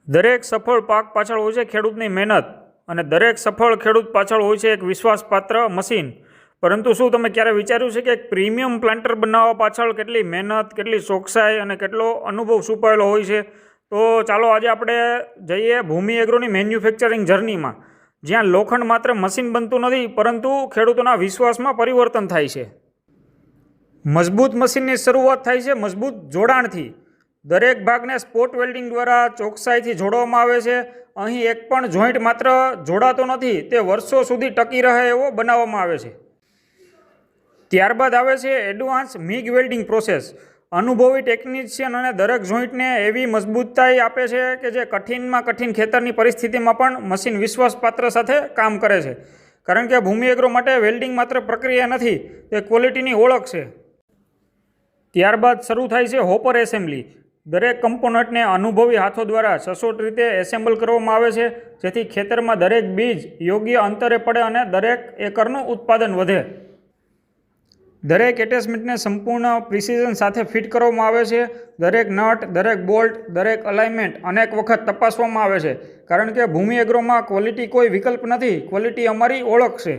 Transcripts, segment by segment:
દરેક સફળ પાક પાછળ હોય છે ખેડૂતની મહેનત અને દરેક સફળ ખેડૂત પાછળ હોય છે એક વિશ્વાસપાત્ર મશીન. પરંતુ શું તમે ક્યારે વિચાર્યું છે કે એક પ્રીમિયમ પ્લાન્ટર બનાવવા પાછળ કેટલી મહેનત, કેટલી ચોકસાઈ અને કેટલો અનુભવ છુપાયેલો હોય છે? તો ચાલો આજે આપણે જઈએ ભૂમિ એગ્રોની મેન્યુફેક્ચરિંગ જર્નીમાં, જ્યાં લોખંડ માત્ર મશીન બનતું નથી પરંતુ ખેડૂતોના વિશ્વાસમાં પરિવર્તન થાય છે. મજબૂત મશીનની શરૂઆત થાય છે મજબૂત જોડાણથી. દરેક ભાગને સ્પોટ વેલ્ડિંગ દ્વારા ચોકસાઈથી જોડવામાં આવે છે. અહીં એક પણ જોઈન્ટ માત્ર જોડાતો નથી, તે વર્ષો સુધી ટકી રહે એવો બનાવવામાં આવે છે. ત્યારબાદ આવે છે એડવાન્સ મિગ વેલ્ડિંગ પ્રોસેસ. અનુભવી ટેકનિશિયન અને દરેક જોઈન્ટને એવી મજબૂતાઈ આપે છે કે જે કઠિનમાં કઠિન ખેતરની પરિસ્થિતિમાં પણ મશીન વિશ્વાસપાત્ર સાથે કામ કરે છે. કારણ કે ભૂમિ એગ્રો માટે વેલ્ડિંગ માત્ર પ્રક્રિયા નથી, તે ક્વોલિટીની ઓળખ છે. ત્યારબાદ શરૂ થાય છે હોપર એસેમ્બલી. દરેક કમ્પોનન્ટને અનુભવી હાથો દ્વારા સચોટ રીતે એસેમ્બલ કરવામાં આવે છે, જેથી ખેતરમાં દરેક બીજ યોગ્ય અંતરે પડે અને દરેક એકરનું ઉત્પાદન વધે. દરેક એટેચમેન્ટને સંપૂર્ણ પ્રિસિઝન સાથે ફિટ કરવામાં આવે છે. દરેક નટ, દરેક બોલ્ટ, દરેક અલાઇનમેન્ટ અનેક વખત તપાસવામાં આવે છે, કારણ કે ભૂમિ એગ્રોમાં ક્વોલિટી કોઈ વિકલ્પ નથી, ક્વોલિટી અમારી ઓળખ છે.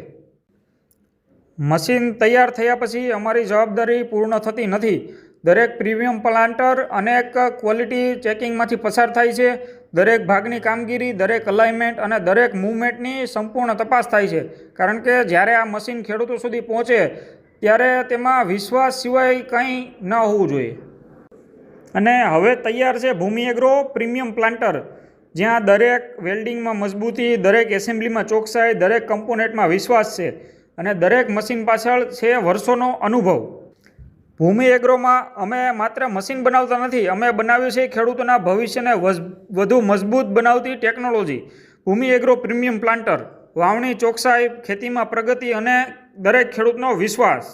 મશીન તૈયાર થયા પછી અમારી જવાબદારી પૂર્ણ થતી નથી. દરેક પ્રીમિયમ પ્લાન્ટર અનેક ક્વોલિટી ચેકિંગમાંથી પસાર થાય છે. દરેક ભાગની કામગીરી, દરેક અલાઇનમેન્ટ અને દરેક મૂવમેન્ટની સંપૂર્ણ તપાસ થાય છે, કારણ કે જ્યારે આ મશીન ખેડૂતો સુધી પહોંચે ત્યારે તેમાં વિશ્વાસ સિવાય કંઈ ન હોવું જોઈએ. અને હવે તૈયાર છે ભૂમિ એગ્રો પ્રીમિયમ પ્લાન્ટર, જ્યાં દરેક વેલ્ડિંગમાં મજબૂતી, દરેક એસેમ્બલીમાં ચોકસાઈ, દરેક કમ્પોનેન્ટમાં વિશ્વાસ છે અને દરેક મશીન પાછળ છે વર્ષોનો અનુભવ. ભૂમિ એગ્રોમાં અમે માત્ર મશીન બનાવતા નથી, અમે બનાવ્યું છે ખેડૂતોના ભવિષ્યને વધુ મજબૂત બનાવતી ટેકનોલોજી. ભૂમિ એગ્રો પ્રીમિયમ પ્લાન્ટર, વાવણી ચોકસાઈ, ખેતીમાં પ્રગતિ અને દરેક ખેડૂતનો વિશ્વાસ.